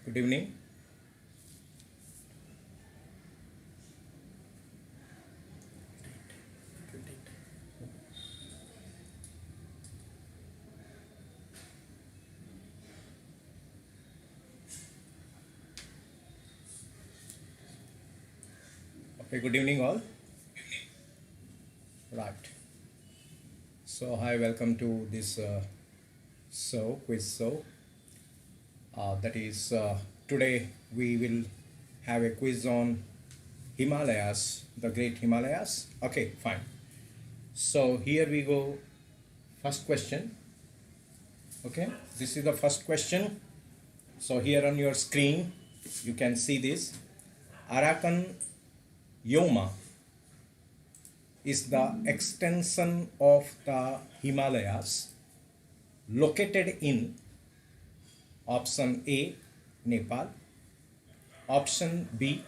Good evening. Okay, good evening all. Right. So hi, welcome to this quiz show. That is today we will have a quiz on Himalayas, the Great Himalayas. Okay, fine. So here we go. First question. Okay, this is the first question. So here on your screen you can see this. Arakan Yoma is the extension of the Himalayas located in option A, Nepal, option B,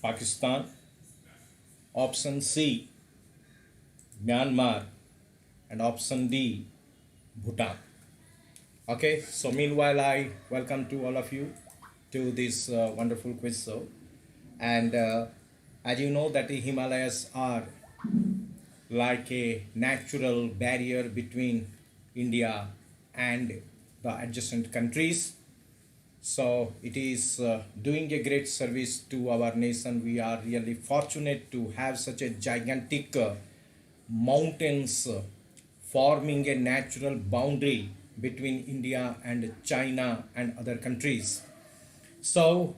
Pakistan, option C, Myanmar, and option D, Bhutan. Okay, so meanwhile I welcome to all of you to this wonderful quiz show. And as you know that the Himalayas are like a natural barrier between India and the adjacent countries. So it is doing a great service to our nation. We are really fortunate to have such a gigantic mountains forming a natural boundary between India and China and other countries. So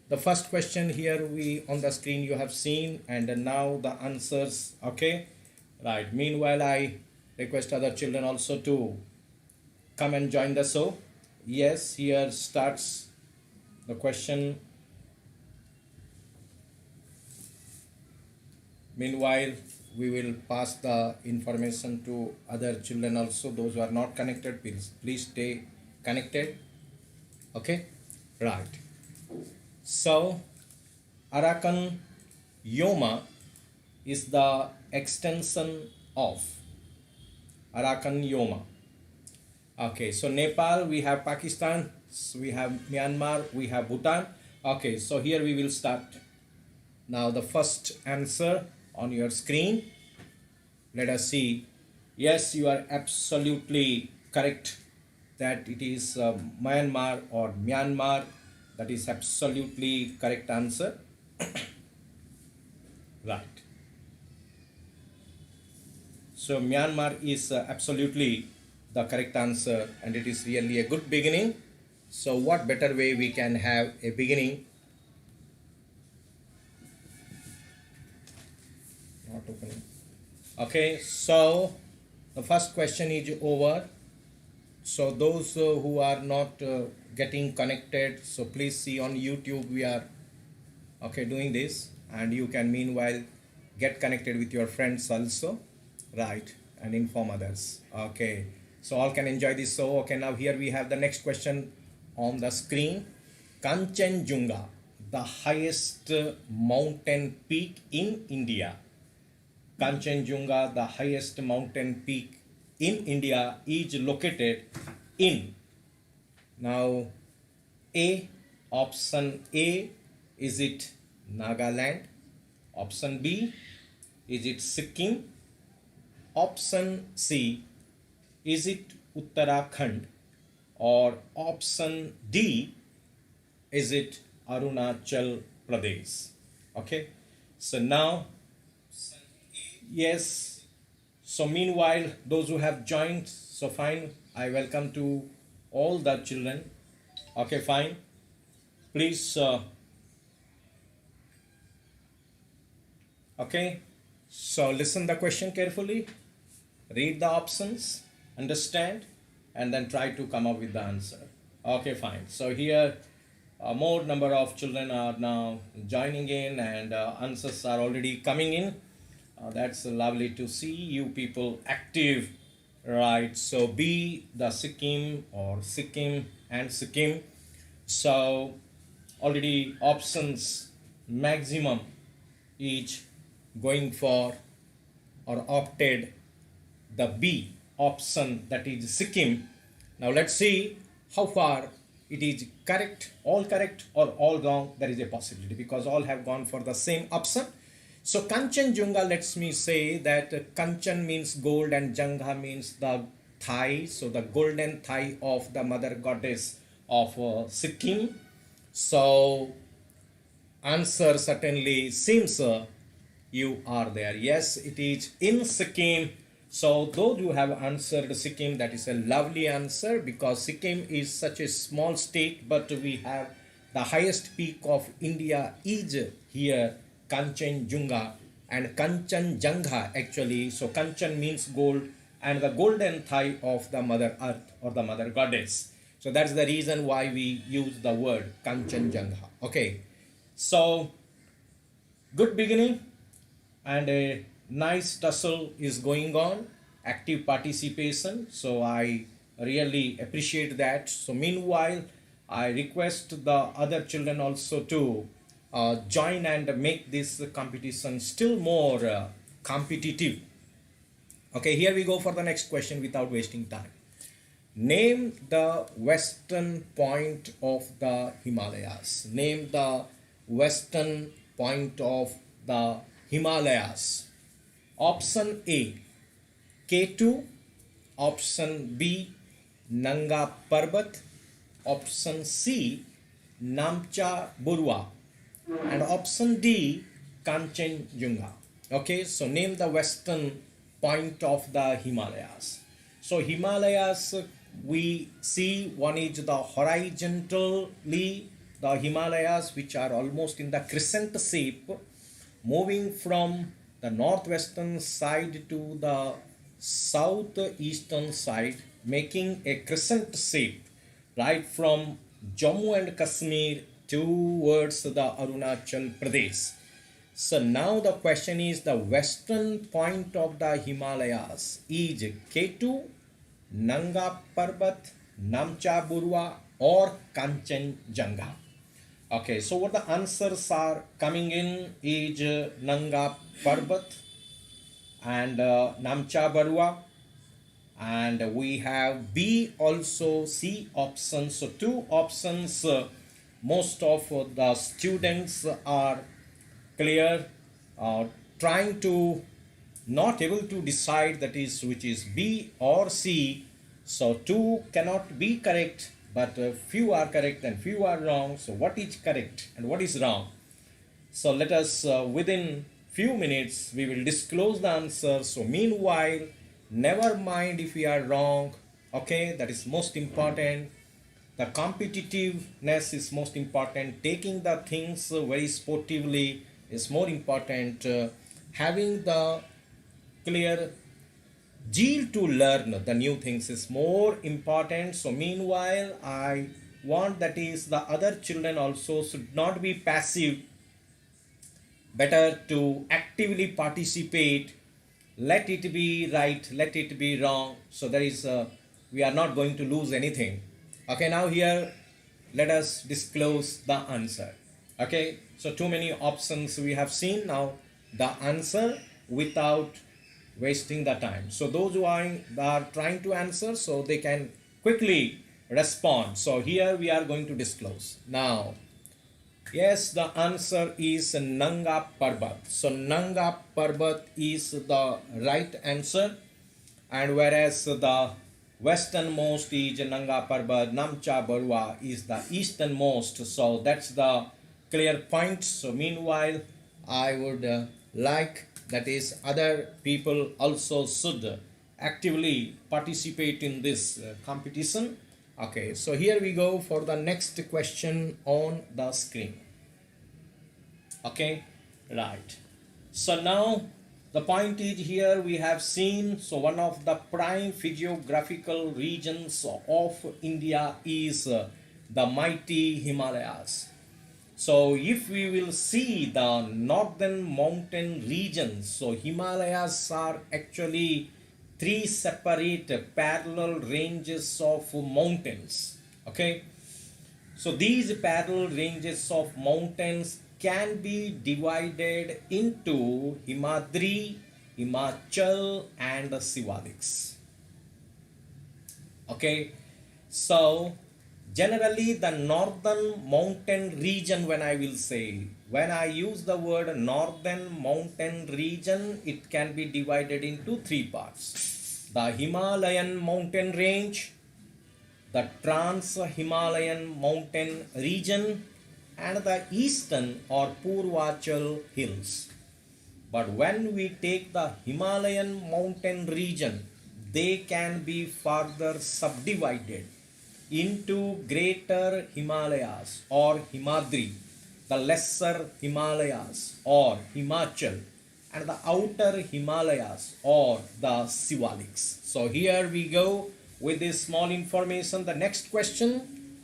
the first question here we on the screen you have seen, and now the answers. Okay, right. Meanwhile I request other children also to come and join the show. Yes, here starts the question. Meanwhile we will pass the information to other children also. Those who are not connected, please stay connected. Okay, right. So Arakan Yoma is the extension of Arakan Yoma. Okay, so Nepal, we have Pakistan, we have Myanmar, we have Bhutan. Okay, so here we will start. Now the first answer on your screen. Let us see. Yes, you are absolutely correct that it is Myanmar or Myanmar. That is absolutely correct answer. Right. So Myanmar is absolutely the correct answer, and it is really a good beginning. So what better way we can have a beginning? Not opening. Okay, so the first question is over. So those who are not getting connected, so please see on YouTube we are doing this, and you can meanwhile get connected with your friends also, right, and inform others. Okay, so all can enjoy this. So okay, now here we have the next question on the screen. Kanchenjunga, the highest mountain peak in India. Kanchenjunga, the highest mountain peak in India, is located in, now option A, is it Nagaland? Option B, is it Sikkim? Option C, is it Uttarakhand? Or option D, is it Arunachal Pradesh? Okay, so now, yes. So meanwhile, those who have joined, so fine, I welcome to all the children. Okay, fine. Please, okay, so listen the question carefully, read the options, understand, and then try to come up with the answer. Okay, fine. So here, more number of children are now joining in, and answers are already coming in. That's lovely to see you people active, right? So B, the Sikkim or Sikkim and Sikkim. So already options maximum each going for or opted the B option, that is Sikkim. Now let's see how far it is correct or all wrong. There is a possibility because all have gone for the same option. So Kanchenjunga, lets me say that Kanchan means gold and Janga means the thigh. So the golden thigh of the mother goddess of Sikkim. So answer certainly seems you are there. Yes, it is in Sikkim. So those who have answered Sikkim, that is a lovely answer because Sikkim is such a small state, but we have the highest peak of India is here, Kanchenjunga, and Kanchenjunga actually. So Kanchan means gold and the golden thigh of the mother earth or the mother goddess. So that's the reason why we use the word Kanchenjunga. Okay, so good beginning and a nice tussle is going on, active participation. So I really appreciate that. So meanwhile, I request the other children also to join and make this competition still more competitive. Okay, here we go for the next question without wasting time. Name the western point of the Himalayas. Name the western point of the Himalayas. Option A, K2. Option B, Nanga Parbat. Option C, Namcha Barwa. And option D, Kanchenjunga. Okay, so name the western point of the Himalayas. So Himalayas, we see one is the horizontally the Himalayas, which are almost in the crescent shape, moving from the northwestern side to the southeastern side, making a crescent shape right from Jammu and Kashmir towards the Arunachal Pradesh. So now the question is the western point of the Himalayas is K2, Nanga Parbat, Namcha Barwa or Kanchenjunga. Okay, so what the answers are coming in is Nanga Parbat and Namcha Barwa, and we have B also, C option. So two options most of the students are clear, trying to not able to decide that is which is B or C. So two cannot be correct, but few are correct and few are wrong. So what is correct and what is wrong? So let us within few minutes we will disclose the answer. So meanwhile, never mind if we are wrong. Okay, that is most important. The competitiveness is most important. Taking the things very sportively is more important. Having the clear zeal to learn the new things is more important. So meanwhile, I want that is the other children also should not be passive. Better to actively participate. Let it be right, let it be wrong. So there is we are not going to lose anything. Okay, now here let us disclose the answer. Okay, so too many options we have seen. Now the answer without wasting the time. So those who are trying to answer, so they can quickly respond. So here we are going to disclose. Now, yes, the answer is Nanga Parbat. So Nanga Parbat is the right answer, and whereas the westernmost is Nanga Parbat, Namcha Barwa is the easternmost. So that's the clear point. So meanwhile, I would like that is other people also should actively participate in this competition. Okay, so here we go for the next question on the screen. Okay, right. So now the point is here we have seen, so one of the prime physiographical regions of India is the mighty Himalayas. So if we will see the northern mountain regions, so Himalayas are actually three separate parallel ranges of mountains. Okay, so these parallel ranges of mountains can be divided into Himadri, Himachal and Sivaliks. Okay, so Generally, the northern mountain region, when I use the word northern mountain region, it can be divided into three parts. The Himalayan mountain range, the Trans-Himalayan mountain region, and the eastern or Purvachal hills. But when we take the Himalayan mountain region, they can be further subdivided into Greater Himalayas or Himadri, the Lesser Himalayas or Himachal, and the Outer Himalayas or the Sivaliks. So here we go with this small information. The next question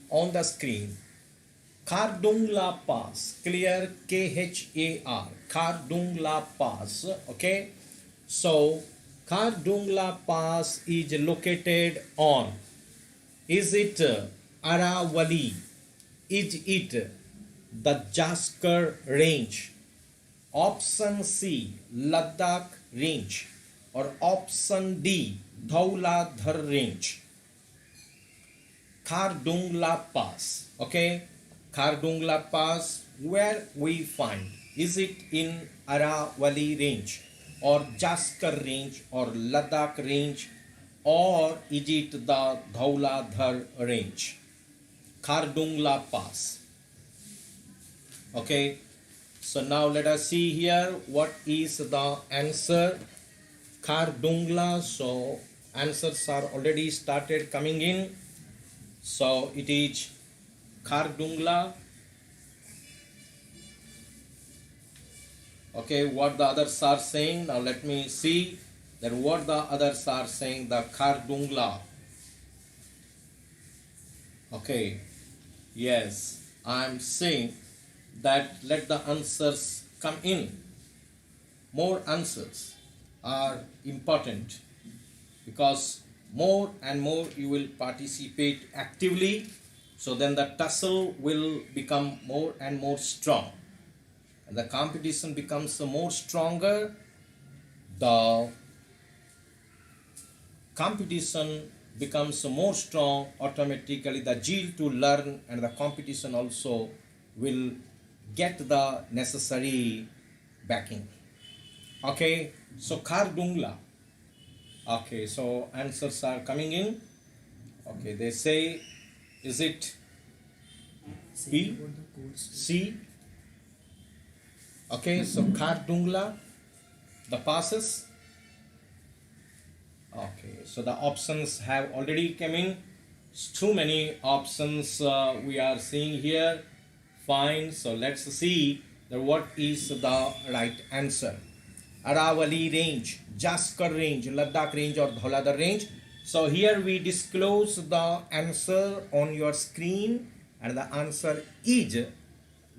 on the screen. Khardumgla Pass, clear, Khar, Khardumgla Pass, okay. So Khardumgla Pass is located on, is it Aravalli, is it the Zaskar range, option C Ladakh range, or option D Dhauladhar range? Khardumgla Pass, okay. Khardumgla Pass, where we find, is it in Aravalli range or Zaskar range or Ladakh range, or is it the Dhauladhar range? Khardumgla Pass, okay. So now let us see here what is the answer. Khardumgla, so answers are already started coming in. So it is Khardumgla. Okay, what the others are saying. Now let me see that what the others are saying. The Khardumgla. Okay, yes, I am saying that let the answers come in. More answers are important because more and more you will participate actively. So then the tussle will become more and more strong. And the competition becomes more stronger. The competition becomes more strong. Automatically the zeal to learn and the competition also will get the necessary backing. Okay, so Khardumgla. Okay, so answers are coming in. Okay, they say, is it B, C? Okay, so Khardumgla, the passes. Okay, so the options have already come in. Too many options we are seeing here. Fine, so let's see that what is the right answer. Aravalli range, Zaskar range, Ladakh range, or Dhauladhar range. So here we disclose the answer on your screen, and the answer is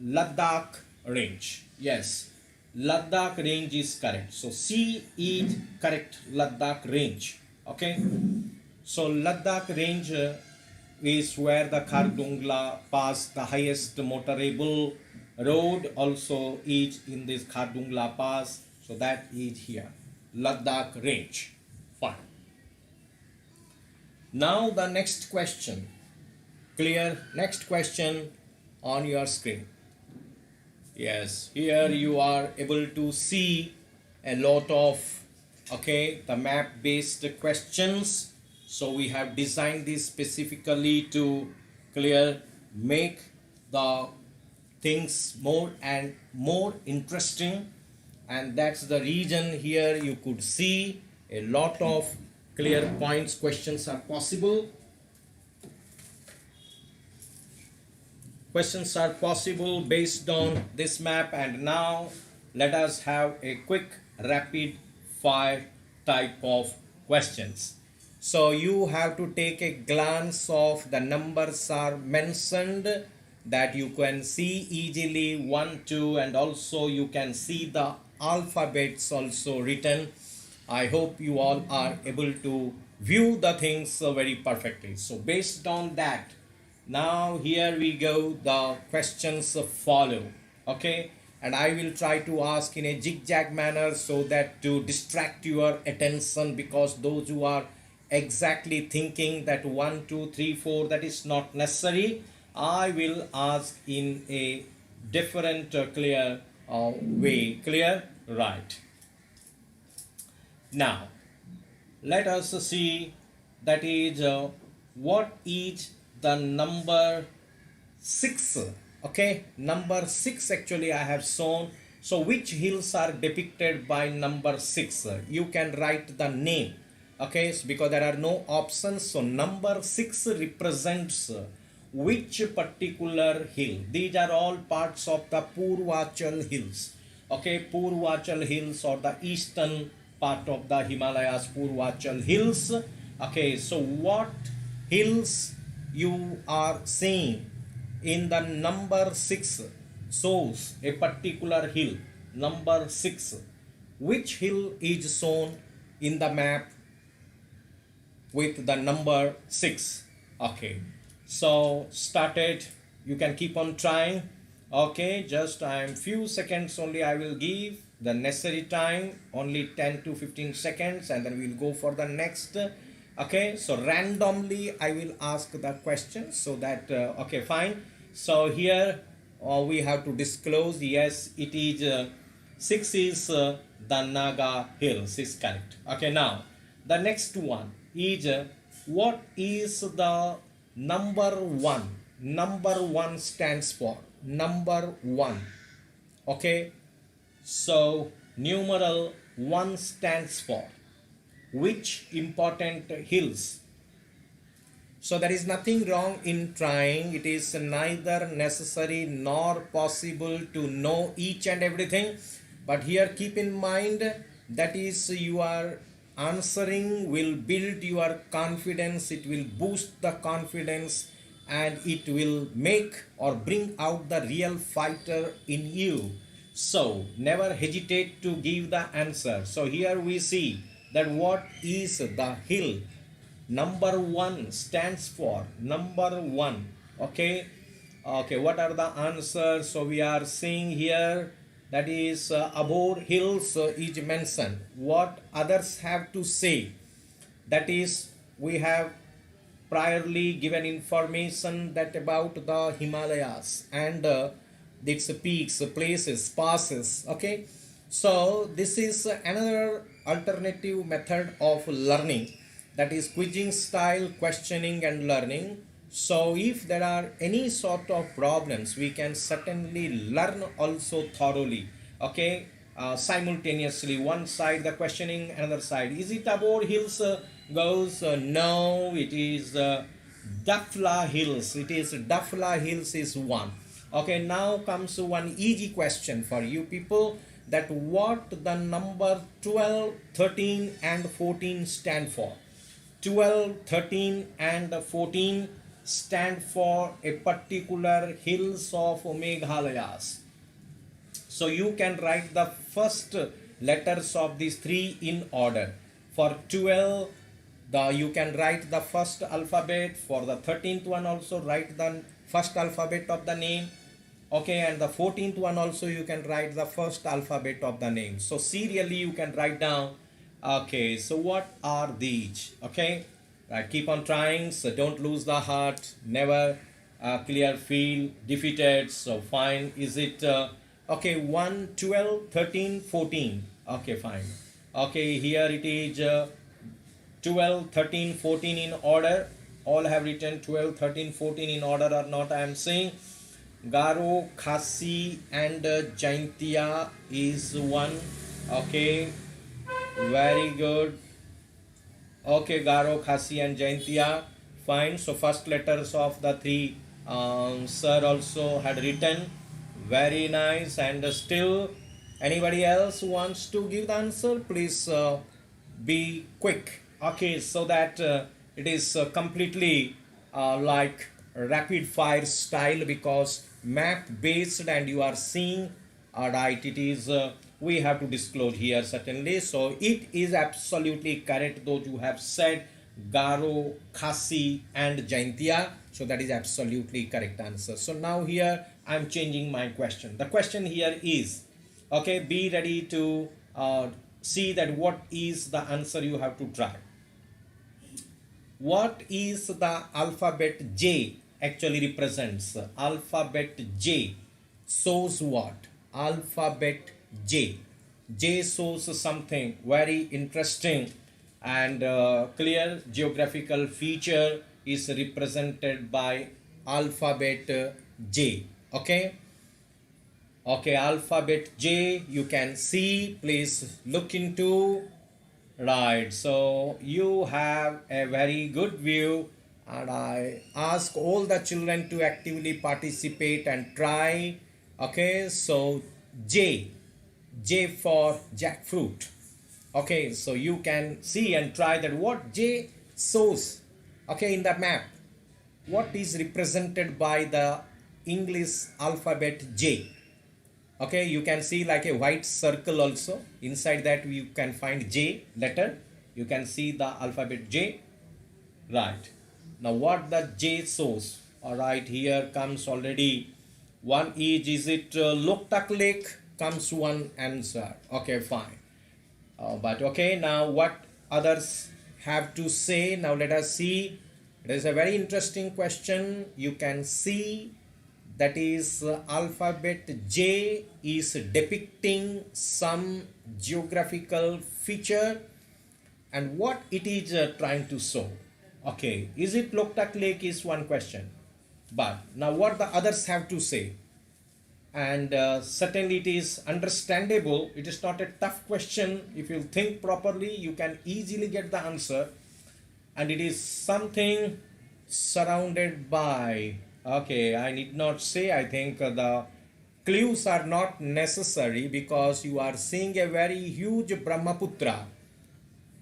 Ladakh range. Yes, Ladakh range is correct. So C is correct, Ladakh range. Okay, so Ladakh range is where the Khardumgla Pass, the highest motorable road, also is in this Khardumgla Pass. So that is here, Ladakh range. Fine. Now the next question. Clear? Next question on your screen. Yes, here you are able to see a lot of, okay, the map based questions. So we have designed this specifically to make the things more and more interesting, and that's the reason here you could see a lot of clear points questions are possible. Questions are possible based on this map. And now let us have a quick rapid fire type of questions. So you have to take a glance of the numbers are mentioned that you can see easily, 1, 2, and also you can see the alphabets also written. I hope you all are able to view the things very perfectly. So based on that, now here we go, the questions follow. Okay, and I will try to ask in a zigzag manner so that to distract your attention, because those who are exactly thinking that 1, 2, 3, 4, that is not necessary. I will ask in a different clear way. Clear? Right. Now, let us see that is what is the number 6. Okay, number 6 actually I have shown. So which hills are depicted by number 6? You can write the name. Okay, so because there are no options, so number 6 represents which particular hill. These are all parts of the Purvachal hills. Okay, Purvachal hills or the eastern part of the Himalayas, Purvachal hills. Okay, so what hills you are seeing in the number 6 shows a particular hill. Number 6. Which hill is shown in the map with the number 6? Okay, so started. You can keep on trying. Okay, just few seconds only I will give the necessary time, only 10 to 15 seconds, and then we'll go for the next. Okay, so randomly I will ask the question so that okay, fine. So here we have to disclose. Yes, it is 6 is the Naga hills is correct. Okay, now the next one is what is the number 1? Number 1 stands for number 1. Okay, so numeral 1 stands for which important hills? So there is nothing wrong in trying. It is neither necessary nor possible to know each and everything. But here keep in mind that is you are answering will build your confidence. It will boost the confidence and it will make or bring out the real fighter in you. So never hesitate to give the answer. So here we see that what is the hill? Number 1 stands for number 1. Okay, okay, what are the answers? So we are seeing here that is Abode hills is mentioned. What others have to say? That is we have priorly given information that about the Himalayas and its peaks, places, passes. Okay, so this is another alternative method of learning, that is quizzing style, questioning and learning. So if there are any sort of problems, we can certainly learn also thoroughly. Okay, simultaneously, one side the questioning, another side. Is it Abode hills goes? No, it is Dafla hills. It is Dafla hills is one. Okay, now comes one easy question for you people, that what the number 12, 13 and 14 stand for. 12, 13 and 14 stand for a particular hills of Meghalayas. So you can write the first letters of these three in order. For 12, you can write the first alphabet. For the 13th one also write the first alphabet of the name. Okay, and the 14th one also you can write the first alphabet of the name. So serially you can write down. Okay, so what are these? Okay, right, keep on trying. So don't lose the heart. Never feel defeated. So fine. Is it okay? 1, 12, 13, 14. Okay, fine. Okay, here it is 12, 13, 14 in order. All have written 12, 13, 14 in order or not, I am saying. Garo, Khasi and Jaintia is one. Okay, very good. Okay, Garo, Khasi and Jaintia, fine. So first letters of the three sir also had written. Very nice. And still anybody else wants to give the answer, please be quick. Okay, so that it is completely like rapid fire style, because map based and you are seeing. Right, it is we have to disclose here certainly. So it is absolutely correct, though you have said Garo, Khasi and Jaintia. So that is absolutely correct answer. So now here I am changing my question. The question here is, okay, be ready to see that what is the answer you have to try. what is the alphabet J actually represents? Alphabet J shows what? Alphabet J. J shows something very interesting and clear geographical feature is represented by alphabet J. Okay. Okay, alphabet J you can see, please look into. Right, so you have a very good view and I ask all the children to actively participate and try. Okay, so J for jackfruit. Okay, so you can see and try that what J shows. Okay, in the map what is represented by the English alphabet J. Okay, you can see like a white circle also. Inside that you can find J letter. You can see the alphabet J. Right. Now what the J shows? Alright, here comes already one is it Loktak Lake? Comes one answer. Okay, fine. But okay, now what others have to say? Now let us see. It is a very interesting question. You can see that is alphabet J is depicting some geographical feature and what it is trying to show. Okay, is it Loktak Lake is one question, but now what the others have to say, and certainly it is understandable. It is not a tough question. If you think properly you can easily get the answer, and it is something surrounded by, okay, I need not say, I think the clues are not necessary because you are seeing a very huge Brahmaputra.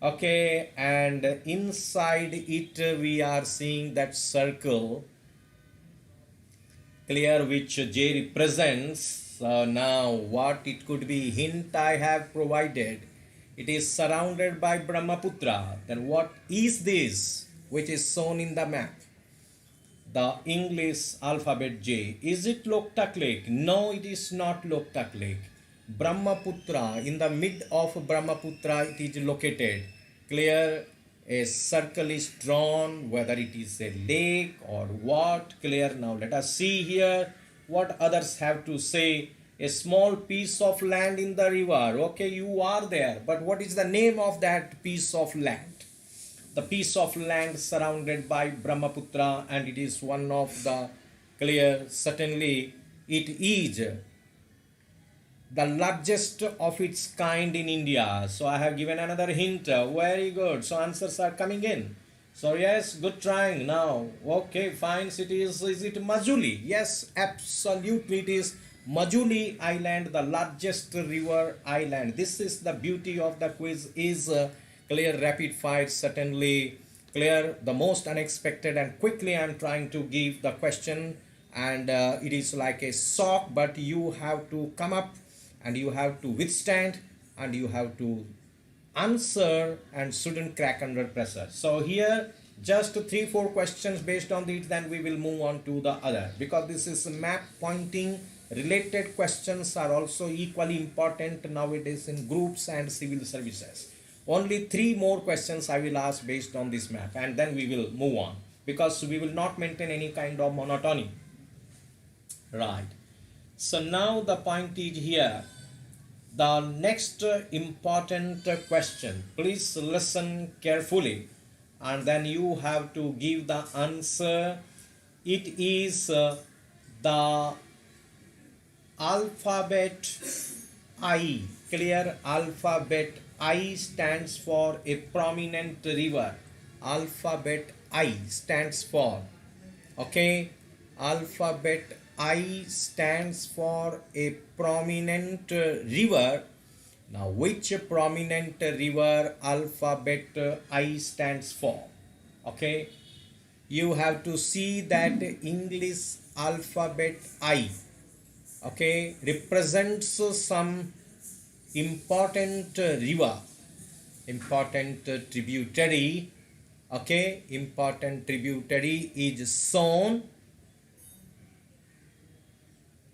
Okay, and inside it we are seeing that circle clear which J represents. Now what it could be? Hint I have provided. It is surrounded by Brahmaputra. Then what is this which is shown in the map? The English alphabet J. Is it Loktak Lake? No, it is not Loktak Lake. Brahmaputra, in the mid of Brahmaputra it is located. Clear, a circle is drawn, whether it is a lake or what. Clear. Now let us see here what others have to say. A small piece of land in the river. Okay, you are there, but what is the name of that piece of land? The piece of land surrounded by Brahmaputra, and it is one of the clear, certainly it is the largest of its kind in India. So I have given another hint. Very good. So answers are coming in. So yes, good trying. Now okay, fine. Is it Majuli? Yes, absolutely it is Majuli Island, the largest river island. This is the beauty of the quiz, is clear, rapid fire, certainly clear, the most unexpected, and quickly I am trying to give the question, and it is like a shock, but you have to come up and you have to withstand and you have to answer and shouldn't crack under pressure. So here just 3-4 questions based on it, then we will move on to the other, because this is map pointing related questions are also equally important nowadays in groups and civil services. Only 3 more questions I will ask based on this map, and then we will move on, because we will not maintain any kind of monotony. Right. So now the point is here. The next important question. Please listen carefully, and then you have to give the answer. It is the alphabet I. Clear. Alphabet I stands for a prominent river. Alphabet I stands for, okay, alphabet I stands for a prominent river. Now which prominent river alphabet I stands for? Okay, you have to see that English alphabet I, okay, represents some important river, important tributary. Okay, important tributary is shown.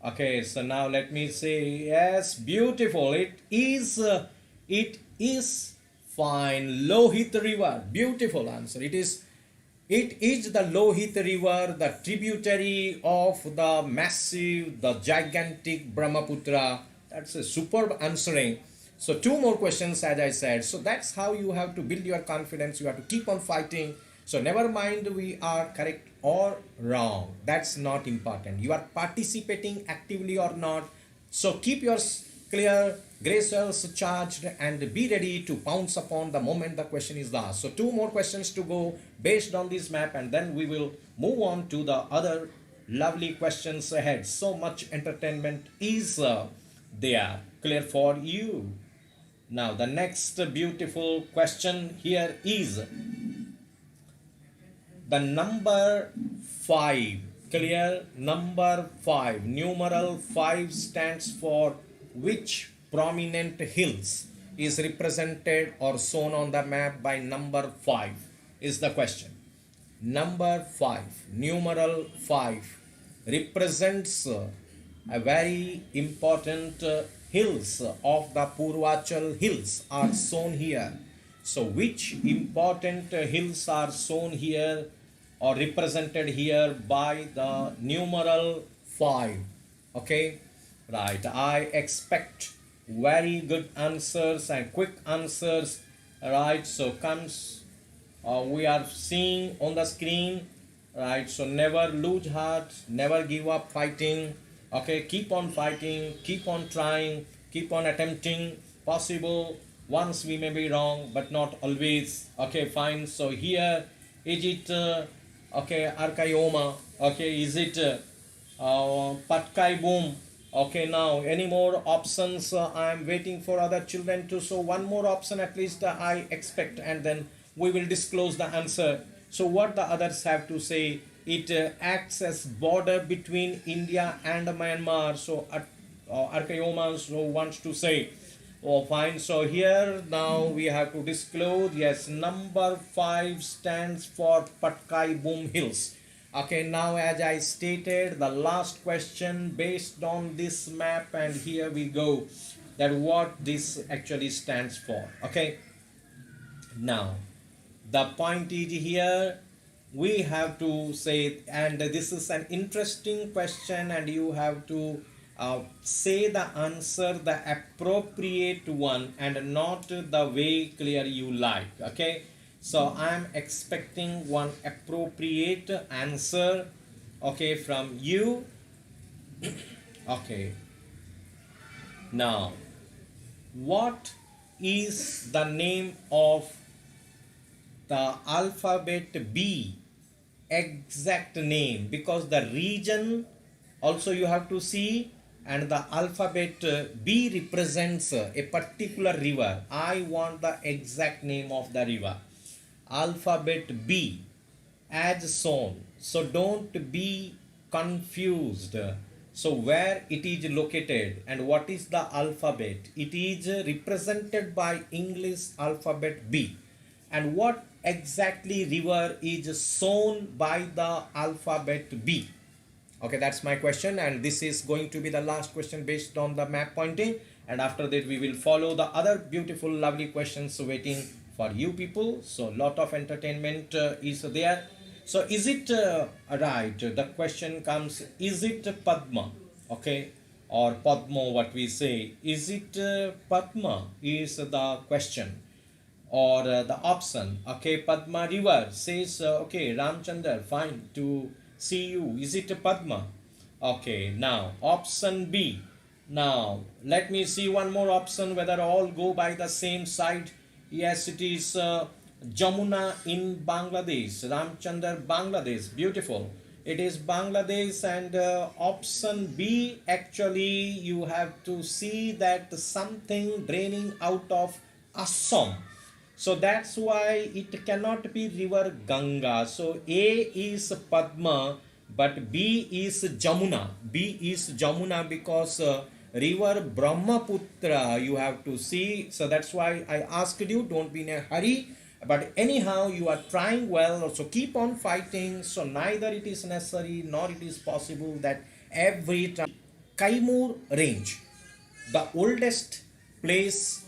Okay, so now let me say, yes, beautiful. It is fine. Lohit River. Beautiful answer. It is It is the Lohit River, the tributary of the massive, the gigantic Brahmaputra. That's a superb answering. So two more questions, as I said. So that's how you have to build your confidence. You have to keep on fighting. So never mind we are correct or wrong. That's not important. You are participating actively or not. So keep your clear, grey cells charged, and be ready to pounce upon the moment the question is asked. So two more questions to go based on this map, and then we will move on to the other lovely questions ahead. So much entertainment is there, clear for you. Now the next beautiful question here is the number 5. Clear? Number 5. Numeral 5 stands for which prominent hills is represented or shown on the map by number 5 is the question. Number 5, numeral 5 represents a very important hills of the Purvachal hills are shown here. So which important hills are shown here or represented here by the numeral 5? Okay, right, I expect very good answers and quick answers. Right, so comes we are seeing on the screen. Right, so never lose heart, never give up fighting. Okay, keep on fighting, keep on trying, keep on attempting. Possible once we may be wrong, but not always. Okay, fine. So here is it okay, Arakan Yoma? Okay, is it Patkai Boom? Okay, now any more options? I am waiting for other children to show one more option at least. I expect, and then we will disclose the answer. So what the others have to say? It acts as border between India and Myanmar. So Arakan Yoma so wants to say, oh fine. So here now we have to disclose. Yes, number 5 stands for Patkai Boom Hills. Okay, now as I stated, the last question based on this map, and here we go, that what this actually stands for. Okay, now the point is here we have to say, and this is an interesting question, and you have to say the answer, the appropriate one, and not the way clear you like. Okay, so I am expecting one appropriate answer, okay, from you. Okay, now what is the name of the alphabet B exact name? Because the region also you have to see, and the alphabet B represents a particular river. I want the exact name of the river. Alphabet B as shown. So don't be confused. So where it is located and what is the alphabet? It is represented by English alphabet B. And what exactly river is shown by the alphabet B? Okay, that's my question, and this is going to be the last question based on the map pointing, and after that we will follow the other beautiful lovely questions waiting for you people. So lot of entertainment is there. So is it right? The question comes, is it Padma? Okay, or Padma, what we say. Is it Padma is the question, or the option. Okay, Padma river says, okay, Ramchandra, fine to see you. Is it Padma? Okay, now option B. Now let me see one more option whether all go by the same side. Yes, it is Jamuna in Bangladesh. Ramchandra, Bangladesh. Beautiful. It is Bangladesh, and option B, actually you have to see that something draining out of Assam. So that's why it cannot be river Ganga. So A is Padma, but B is Jamuna. B is Jamuna because river Brahmaputra you have to see. So that's why I asked you, don't be in a hurry. But anyhow, you are trying well, so keep on fighting. So neither it is necessary nor it is possible that every time. Kaimur Range, the oldest place,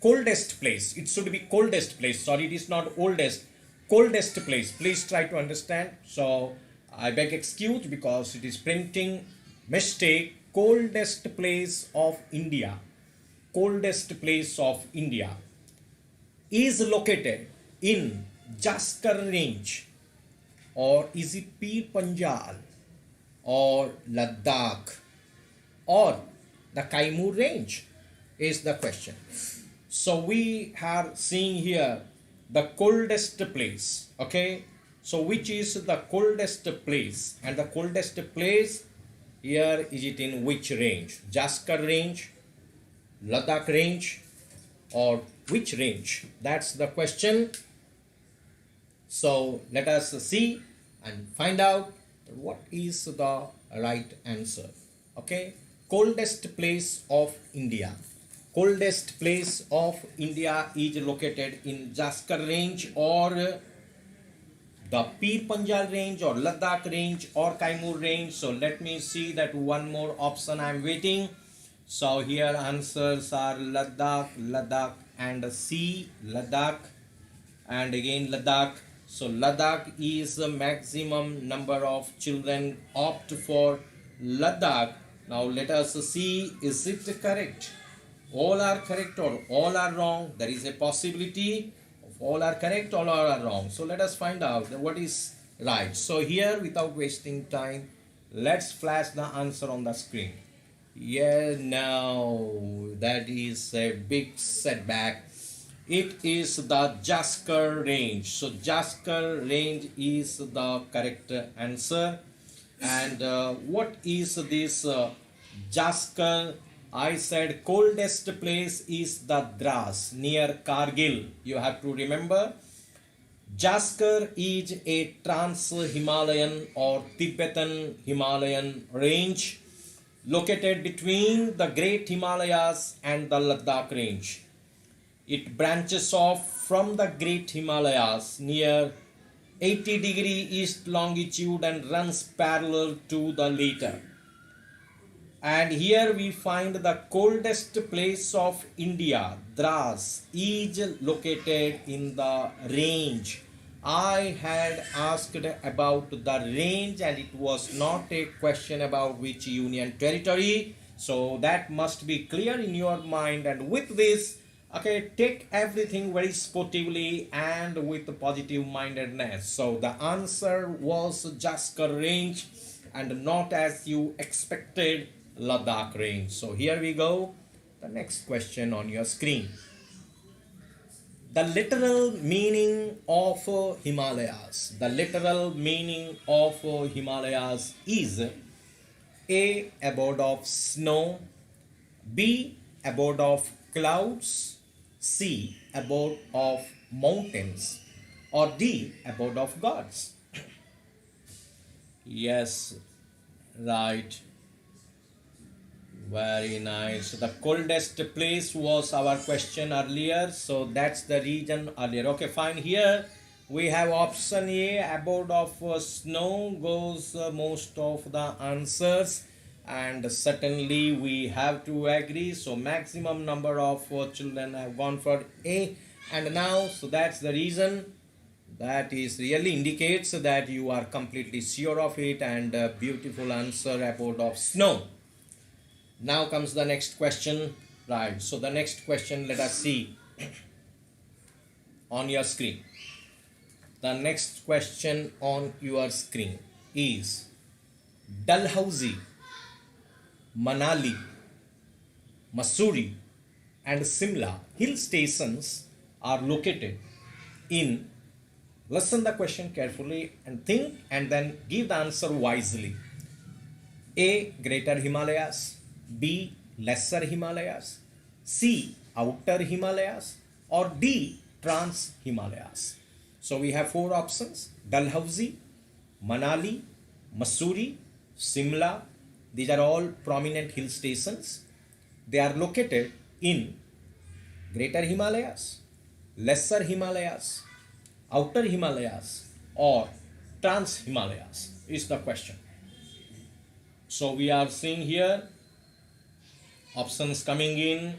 coldest place, it should be coldest place, sorry, it is not oldest, coldest place. Please try to understand. So I beg excuse because it is printing mistake. Coldest place of India. Coldest place of India is located in Zaskar Range, or is it Panjal, or Ladakh, or the Kaimur Range is the question. So we are seeing here the coldest place. Okay, so which is the coldest place? And the coldest place here, is it in which range? Zaskar Range, Ladakh Range, or which range? That's the question. So let us see and find out what is the right answer. Okay, coldest place of India. Coldest place of India is located in Zaskar Range, or the Panjal Range, or Ladakh Range, or Kaimur Range. So let me see that one more option I am waiting. So here answers are Ladakh, Ladakh, and C, Ladakh, and again Ladakh. So Ladakh is the maximum number of children opt for Ladakh. Now let us see, is it correct? All are correct or all are wrong? There is a possibility of all are correct, all are wrong. So let us find out what is right. So here, without wasting time, let's flash the answer on the screen. Yeah, no, that is a big setback. It is the Zaskar Range. So Zaskar Range is the correct answer. And what is this Zaskar? I said coldest place is the Dras near Kargil. You have to remember, Zaskar is a trans-Himalayan or Tibetan Himalayan range located between the Great Himalayas and the Ladakh Range. It branches off from the Great Himalayas near 80° east longitude and runs parallel to the latter. And here we find the coldest place of India, Dras, is located in the range. I had asked about the range, and it was not a question about which union territory. So that must be clear in your mind. And with this, okay, take everything very sportively and with positive mindedness. So the answer was Zaskar Range and not as you expected, Ladakh Range. So here we go. The next question on your screen. The literal meaning of Himalayas. The literal meaning of Himalayas is A, abode of snow, B, abode of clouds, C, abode of mountains, or D, abode of gods. Yes, right. Very nice. The coldest place was our question earlier, so that's the region earlier. Okay, fine. Here we have option A, abode of snow goes most of the answers, and certainly we have to agree. So maximum number of children have gone for A, and now so that's the reason. That is really indicates that you are completely sure of it, and beautiful answer, abode of snow. Now comes the next question. Right, so the next question, let us see on your screen. The next question on your screen is Dalhousie, Manali, Mussoorie, and Shimla hill stations are located in, listen the question carefully and think and then give the answer wisely. A, Greater Himalayas, B, Lesser Himalayas, C, Outer Himalayas, or D, Trans Himalayas. So we have four options: Dalhousie, Manali, Mussoorie, Shimla. These are all prominent hill stations. They are located in Greater Himalayas, Lesser Himalayas, Outer Himalayas, or Trans Himalayas is the question. So we are seeing here options coming in.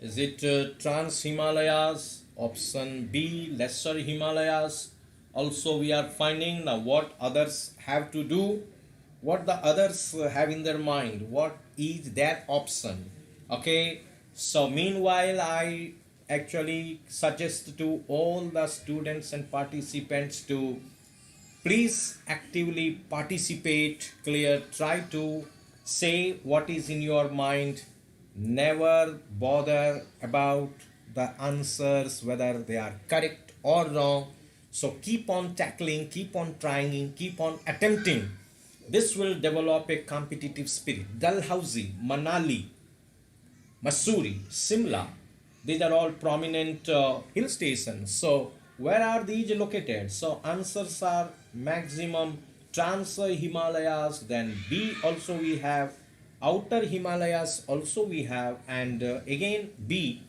Is it Trans Himalayas, option B, Lesser Himalayas, Also we are finding now what others have to do, what the others have in their mind, what is that option. Okay, so meanwhile I actually suggest to all the students and participants to please actively participate, clear, try to say what is in your mind. Never bother about the answers, whether they are correct or wrong. So keep on tackling, keep on trying, keep on attempting. This will develop a competitive spirit. Dalhousie, Manali, Mussoorie, Shimla, these are all prominent hill stations. So where are these located? So answers are maximum Trans Himalayas, then B also we have, Outer Himalayas also we have, and again B,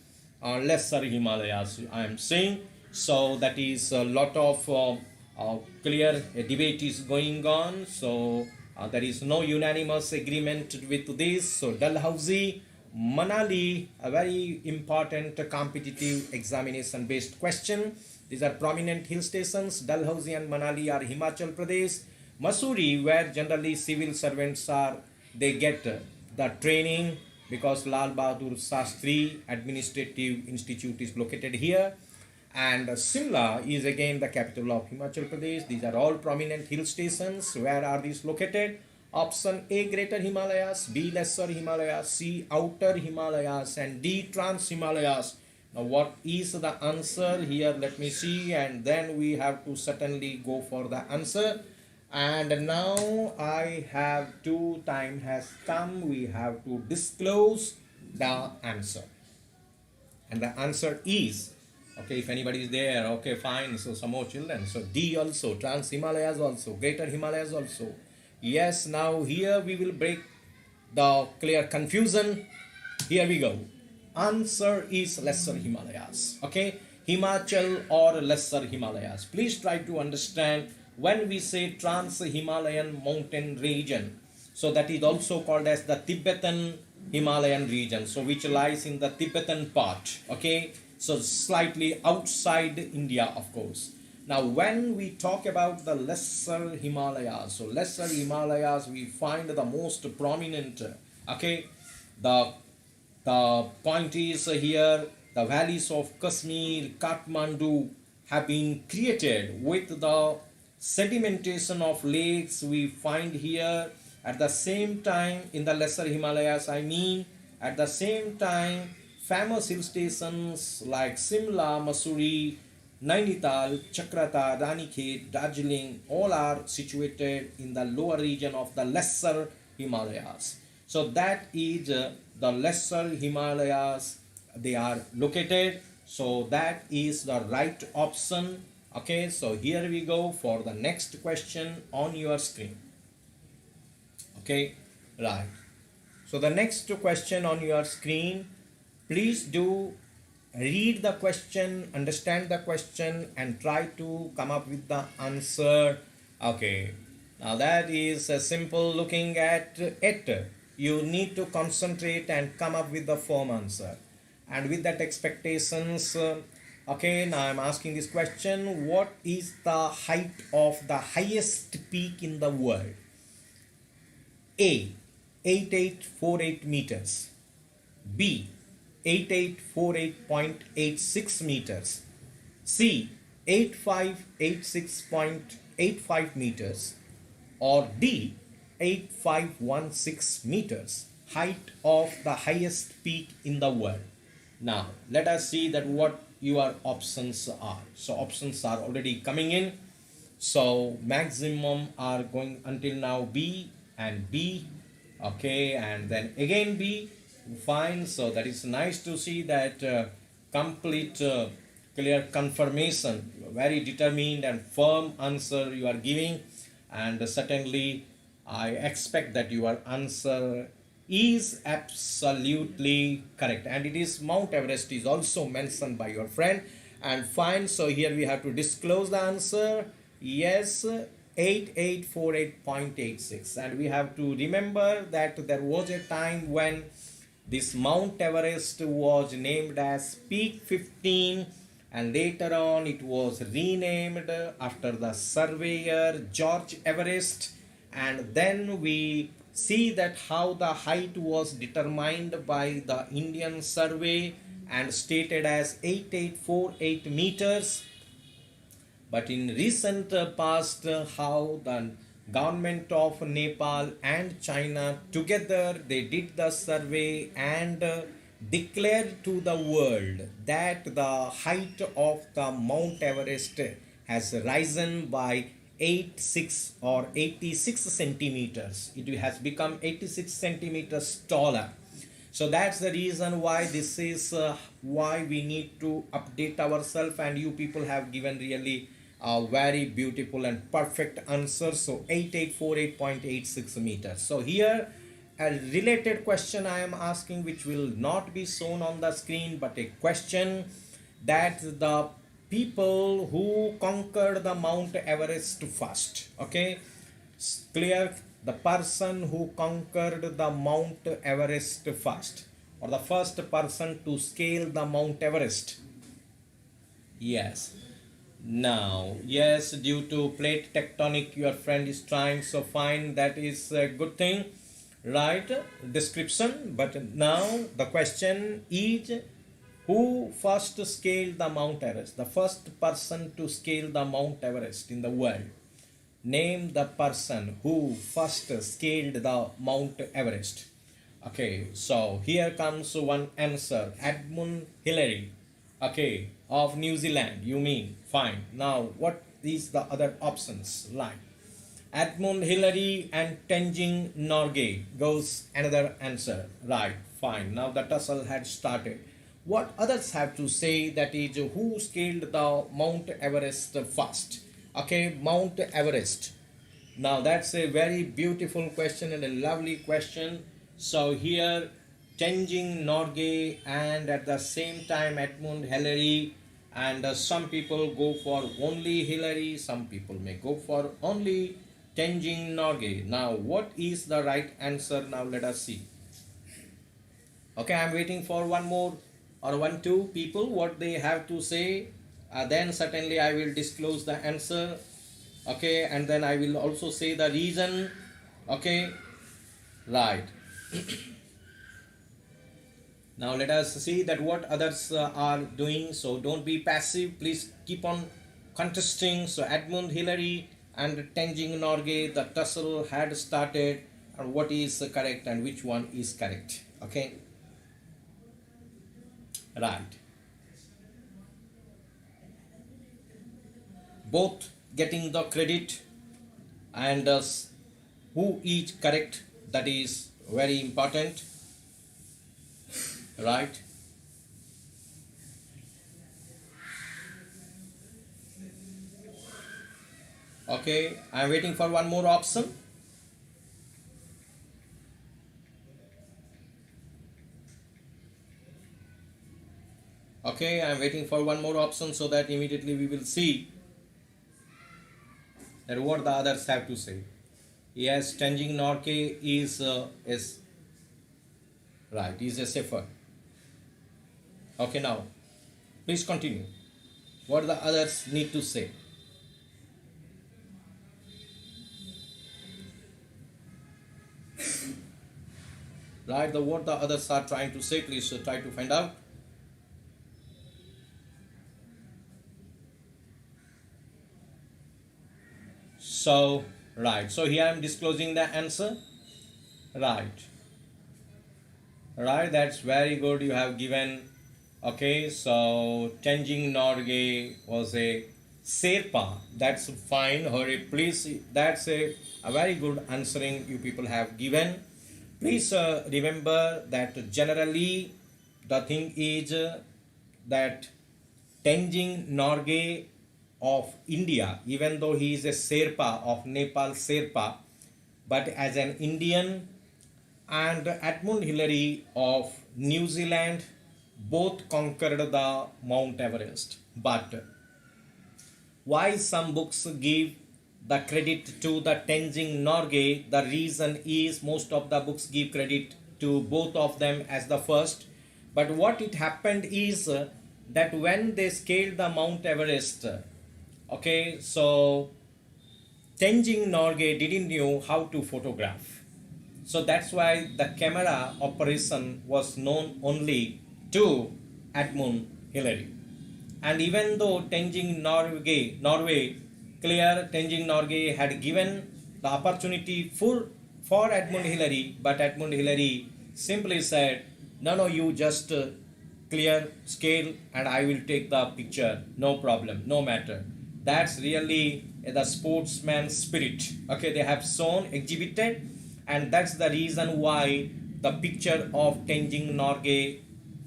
Lesser Himalayas I am saying. So that is a lot of clear debate is going on. So there is no unanimous agreement with this. So Dalhousie, Manali, a very important competitive examination based question. These are prominent hill stations. Dalhousie and Manali are Himachal Pradesh. Mussoorie, where generally civil servants are, they get the training because Lal Bahadur Shastri Administrative Institute is located here. And Shimla is again the capital of Himachal Pradesh. These are all prominent hill stations. Where are these located? Option A, Greater Himalayas, B, Lesser Himalayas, C, Outer Himalayas, and D, Trans Himalayas. Now what is the answer here? Let me see, and then we have to certainly go for the answer. And now I have to, time has come, we have to disclose the answer. And the answer is, okay, if anybody is there, okay, fine, so some more children. So D also, Trans Himalayas also, Greater Himalayas also. Yes, now here we will break the clear confusion. Here we go. Answer is Lesser Himalayas. Okay, Himachal or Lesser Himalayas. Please try to understand when we say Trans-Himalayan mountain region. So that is also called as the Tibetan Himalayan region. So which lies in the Tibetan part. Okay, so slightly outside India, of course. Now when we talk about the Lesser Himalayas, so Lesser Himalayas we find the most prominent, okay, the point is here, the valleys of Kashmir, Kathmandu have been created with the sedimentation of lakes we find here. At the same time in the Lesser Himalayas, I mean, at the same time famous hill stations like Shimla, Mussoorie, Nainital, Chakrata, Ranikhet, Darjeeling, all are situated in the lower region of the Lesser Himalayas. So that is the Lesser Himalayas, they are located. So that is the right option. Okay, so here we go for the next question on your screen. Okay, right. So the next question on your screen, please do read the question, understand the question, and try to come up with the answer. Okay, now that is a simple looking at it. You need to concentrate and come up with the firm answer. And with that expectations, okay, now I'm asking this question. What is the height of the highest peak in the world? A, 8848 meters. B, 8848.86 meters. C, 8586.85 meters. Or D, 8516 meters. Height of the highest peak in the world. Now let us see that what your options are. So options are already coming in. So maximum are going until now B and B. Okay, and then again B. Fine. So that is nice to see that complete clear confirmation, very determined and firm answer you are giving, and certainly I expect that your answer is absolutely correct, and it is Mount Everest is also mentioned by your friend. And fine, so here we have to disclose the answer. Yes, 8848.86, and we have to remember that there was a time when this Mount Everest was named as Peak 15 and later on it was renamed after the surveyor George Everest. And then we see that how the height was determined by the Indian survey and stated as 8848 meters. But in recent past, how the government of Nepal and China together, they did the survey and declared to the world that the height of the Mount Everest has risen by 86 centimeters. It has become 86 centimeters taller. So that's the reason why this is why we need to update ourselves, and you people have given really a very beautiful and perfect answer. So 8848.86 meters. So here a related question I am asking, which will not be shown on the screen, but a question that the people who conquered the Mount Everest first, okay, clear, the person who conquered the Mount Everest first, or the first person to scale the Mount Everest. Yes. Now, yes, due to plate tectonic, your friend is trying, so fine, that is a good thing, right? Description. But now the question is, who first scaled the Mount Everest? The first person to scale the Mount Everest in the world. Name the person who first scaled the Mount Everest. Okay, so here comes one answer. Edmund Hillary, okay, of New Zealand, you mean. Fine. Now, what is the other options like? Edmund Hillary and Tenzing Norgay goes another answer. Right, fine. Now the tussle had started. What others have to say, that is, who scaled the Mount Everest first? Okay, Mount Everest. Now that's a very beautiful question and a lovely question. So here Tenzing Norgay and at the same time Edmund Hillary, and some people go for only Hillary, some people may go for only Tenzing Norgay. Now what is the right answer? Now let us see. Okay, I am waiting for one more or one two people what they have to say. Then certainly I will disclose the answer. Okay, and then I will also say the reason. Okay, right. Now let us see that what others are doing. So don't be passive, please keep on contesting. So Edmund Hillary and Tenzing Norgay, the tussle had started, and what is correct and which one is correct. Okay, right. Both getting the credit, and who is correct, that is very important, right? Okay, I am waiting for one more option. Okay, I am waiting for one more option so that immediately we will see that what the others have to say. Yes, Tenzing Norgay is right, is a safer. Okay, now please continue. What the others need to say? Right, what the others are trying to say, please try to find out. So, right, so here I am disclosing the answer. Right, that's very good, you have given. Okay, so Tenzing Norgay was a Sherpa, that's fine. Hurry, please, that's a very good answering you people have given. Please remember that generally the thing is that Tenzing Norgay of India, even though he is a Sherpa of Nepal, Sherpa, but as an Indian, and Edmund Hillary of New Zealand, both conquered the Mount Everest. But why some books give the credit to the Tenzing Norgay? The reason is most of the books give credit to both of them as the first. But what it happened is that when they scaled the Mount Everest, okay, so Tenzing Norgay didn't know how to photograph. So that's why the camera operation was known only to Edmund Hillary. And even though Norway, clear Tenzing Norgay had given the opportunity for Edmund Hillary, but Edmund Hillary simply said, no, you just clear scale and I will take the picture, no problem, no matter. That's really the sportsman spirit. Okay, they have shown, exhibited, and that's the reason why the picture of Tenzing Norgay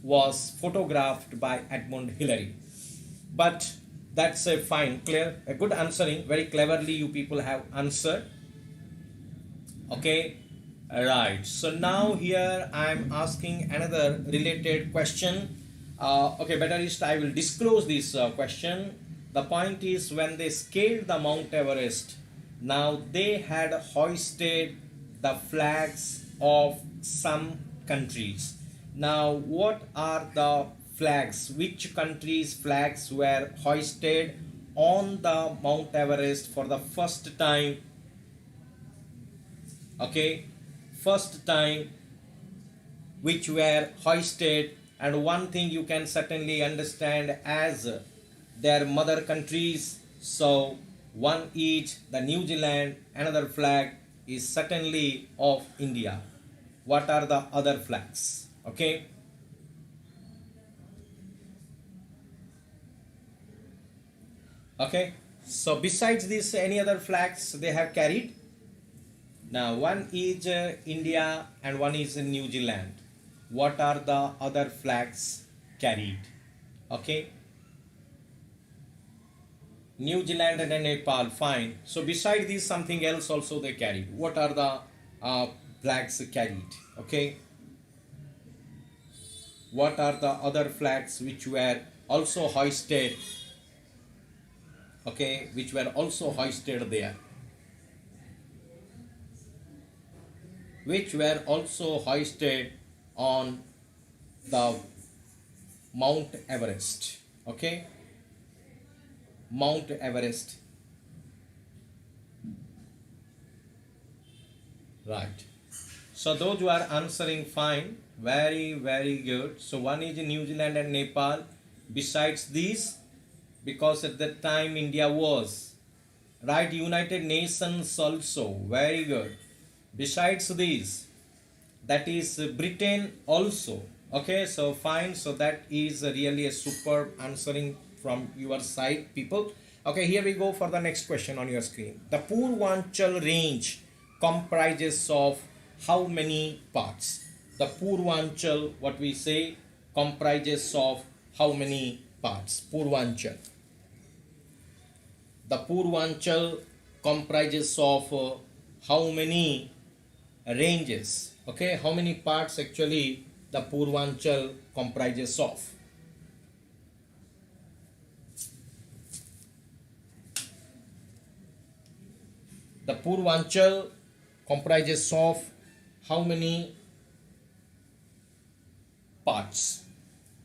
was photographed by Edmund Hillary. But that's a fine, clear, a good answering. Very cleverly you people have answered. Okay, right. So now here I am asking another related question. Okay, better is I will disclose this question. The point is, when they scaled the Mount Everest, now they had hoisted the flags of some countries. Now what are the flags? Which countries' flags were hoisted on the Mount Everest for the first time? Okay, first time which were hoisted, and one thing you can certainly understand as their mother countries. So one is the New Zealand, another flag is certainly of India. What are the other flags? Okay, okay, so besides this, any other flags they have carried? Now one is India and one is New Zealand. What are the other flags carried? Okay, New Zealand and Nepal, fine. So beside this, something else also they carried. What are the flags carried? Okay, what are the other flags which were also hoisted? Okay, which were also hoisted there, which were also hoisted on the Mount Everest. Okay, Mount Everest. Right. So those who are answering, fine, very good. So one is in New Zealand and Nepal. Besides these, because at that time India was, right, United Nations also, very good. Besides these, that is Britain also. Okay, so fine. So that is really a superb answering from your side, people. Okay, here we go for the next question on your screen. The Purvanchal Range comprises of how many parts? The Purvanchal, what we say, comprises of how many parts? Purvanchal. The Purvanchal comprises of how many ranges? Okay, how many parts actually the Purvanchal comprises of? The Purvanchal comprises of how many parts?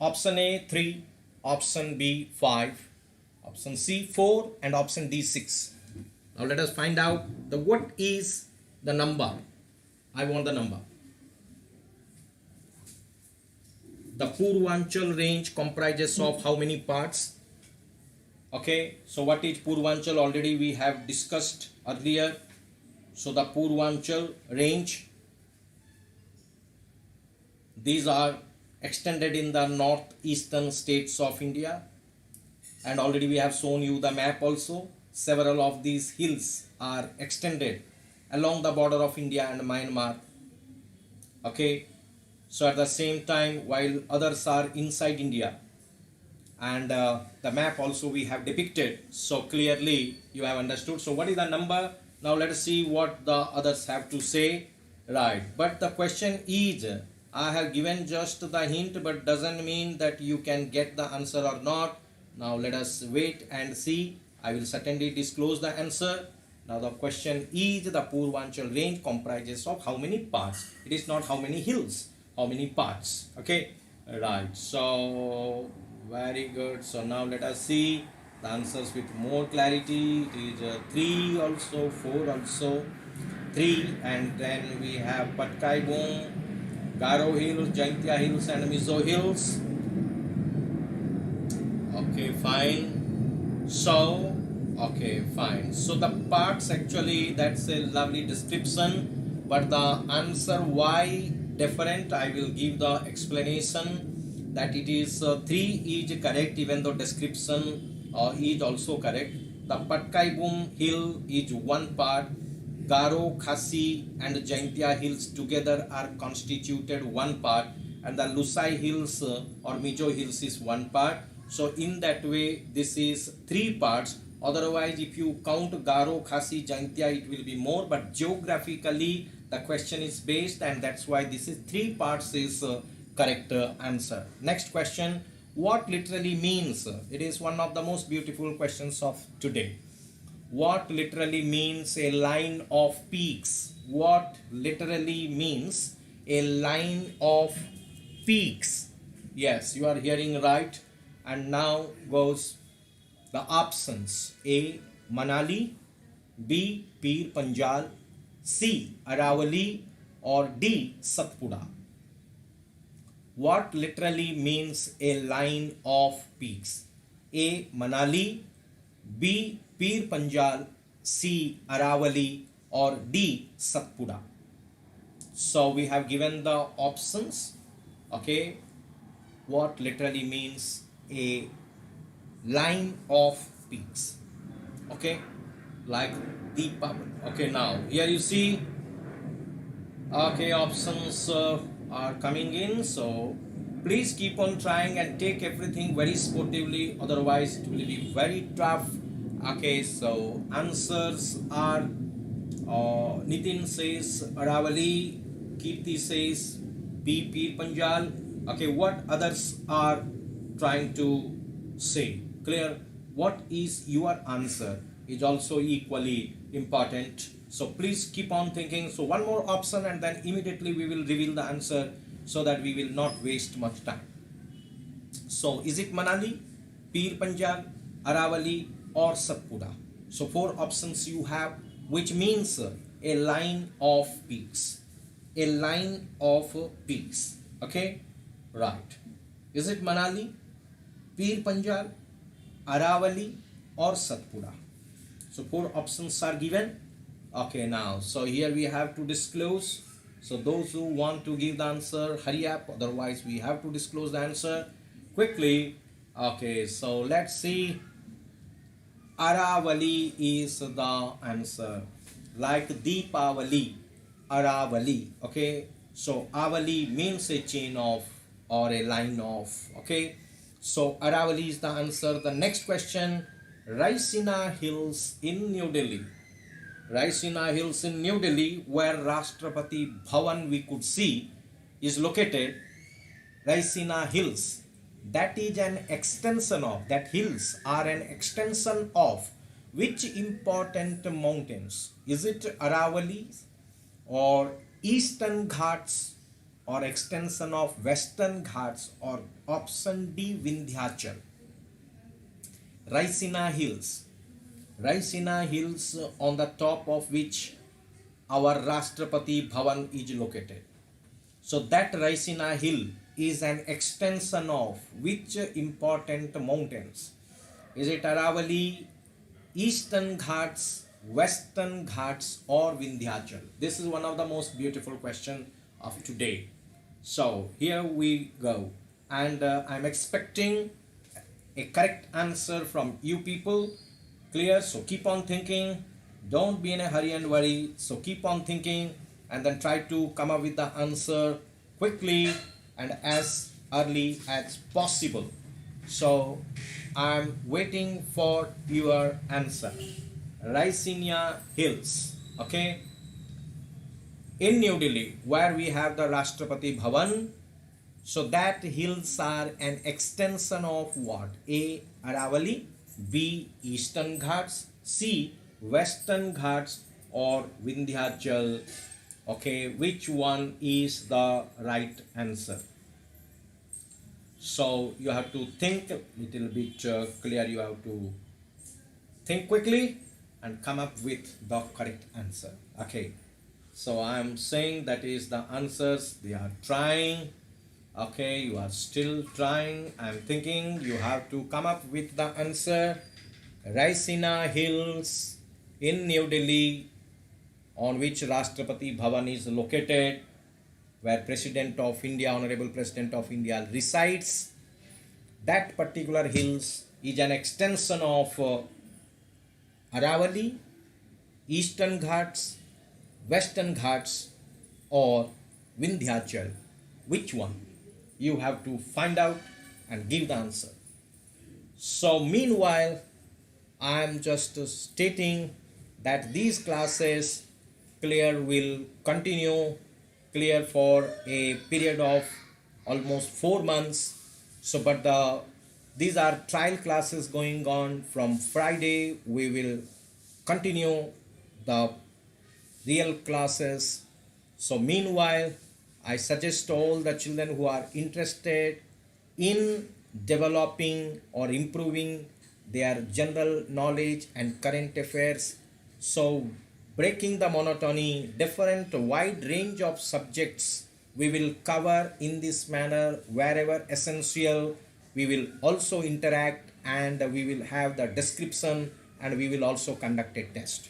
Option A 3, option B 5, option C 4, and option D 6. Now let us find out what is the number. I want the number. The Purvanchal range comprises of how many parts? Okay, so what is Purvanchal? Already we have discussed earlier. So the Purvanchal range, these are extended in the northeastern states of India, and already we have shown you the map also. Several of these hills are extended along the border of India and Myanmar. Okay, so at the same time, while others are inside India, and the map also we have depicted, so clearly you have understood. So what is the number? Now let us see what the others have to say. Right, but the question is, I have given just the hint, but doesn't mean that you can get the answer or not. Now let us wait and see. I will certainly disclose the answer. Now the question is, the Purvanchal range comprises of how many parts? It is not how many hills, how many parts. Okay, right. So Very good. So now let us see the answers with more clarity. It is 3 also, 4 also, 3, and then we have Patkai Bum, Garo Hills, Jaintia Hills and Mizo Hills. Okay, fine. So, okay, fine. So the parts actually, that's a lovely description, but the answer why different, I will give the explanation that it is 3 is correct even though description is also correct. The Patkai Bum hill is one part, Garo, Khasi and Jaintia hills together are constituted one part, and the Lusai hills or Mizo hills is one part. So in that way this is 3 parts. Otherwise if you count Garo, Khasi, Jaintia it will be more, but geographically the question is based, and that's why this is 3 parts is correct answer. Next question, what literally means? It is one of the most beautiful questions of today. What literally means a line of peaks? What literally means a line of peaks? Yes, you are hearing right. And now goes the options: A. Manali, B. Pir Panjal, C. Aravalli, or D. Satpura. What literally means a line of peaks? A. Manali, B. Pir Panjal, C. Aravalli, or D. Satpura. So we have given the options. Okay, what literally means a line of peaks? Okay, like Deepavali. Okay, now here you see. Okay, options are coming in, so please keep on trying and take everything very sportively, otherwise it will be very tough. Okay, so answers are Nitin says Aravalli, Kirti says B. Pir Panjal. Okay, what others are trying to say? Clear? What is your answer is also equally important. So please keep on thinking. So one more option and then immediately we will reveal the answer so that we will not waste much time. So is it Manali, Pir Panjal, Aravalli or Satpura? So 4 options you have, which means a line of peaks. A line of peaks. Okay, right. Is it Manali, Pir Panjal, Aravalli or Satpura? So 4 options are given. Okay, now so here we have to disclose. So those who want to give the answer, hurry up, otherwise we have to disclose the answer quickly. Okay, so let's see. Aravalli is the answer, like Deepavali, Aravalli. Okay, so Avali means a chain of or a line of. Okay, so Aravalli is the answer. The next question, Raisina Hills in New Delhi. Raisina Hills in New Delhi, where Rashtrapathi Bhavan we could see is located. Raisina Hills, that is an extension of, that hills are an extension of which important mountains? Is it Aravalli or Eastern Ghats or extension of Western Ghats, or option D, Vindhyachal? Raisina Hills. Raisina Hills, on the top of which our Rashtrapathi Bhavan is located. So that Raisina Hill is an extension of which important mountains? Is it Aravalli, Eastern Ghats, Western Ghats or Vindhyachal? This is one of the most beautiful questions of today. So here we go, and I'm expecting a correct answer from you people. Clear? So keep on thinking, don't be in a hurry and worry. So keep on thinking and then try to come up with the answer quickly and as early as possible. So I'm waiting for your answer. Raisina Hills, okay, in New Delhi, where we have the Rashtrapathi Bhavan. So that hills are an extension of what? A. Aravalli, B. Eastern Ghats, C. Western Ghats or Vindhyachal. Okay, which one is the right answer? So you have to think a little bit clear. You have to think quickly and come up with the correct answer. Okay. So I am saying that is the answers. They are trying. Okay, you are still trying. I am thinking you have to come up with the answer. Raisina Hills in New Delhi, on which Rashtrapathi Bhavan is located, where President of India, Honorable President of India resides. That particular hills is an extension of Aravalli, Eastern Ghats, Western Ghats, or Vindhyachal. Which one? You have to find out and give the answer. So meanwhile, I am just stating that these classes will continue for a period of almost 4 months. So but these are trial classes going on. From Friday we will continue the real classes. So meanwhile, I suggest all the children who are interested in developing or improving their general knowledge and current affairs, so breaking the monotony, different wide range of subjects we will cover in this manner. Wherever essential, we will also interact, and we will have the description, and we will also conduct a test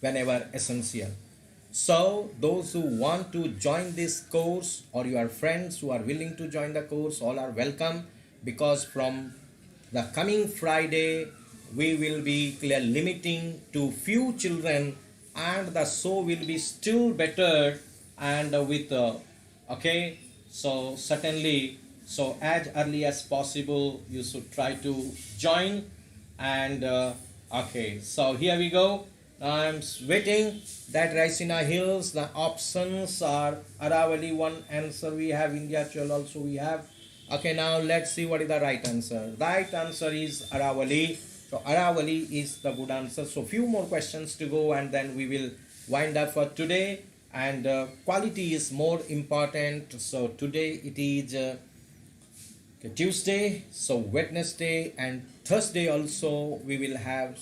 whenever essential. So those who want to join this course, or your friends who are willing to join the course, all are welcome, because from the coming Friday we will be limiting to few children, and the show will be still better and with okay. So certainly, so as early as possible you should try to join. And okay, so here we go. I'm waiting that Raisina Hills. The options are Aravalli, one answer we have, Vindhyachal also we have. Okay, now let's see what is the right answer. Right answer is Aravalli. So Aravalli is the good answer. So few more questions to go, and then we will wind up for today. And quality is more important. So today it is Tuesday. So Wednesday and Thursday also we will have.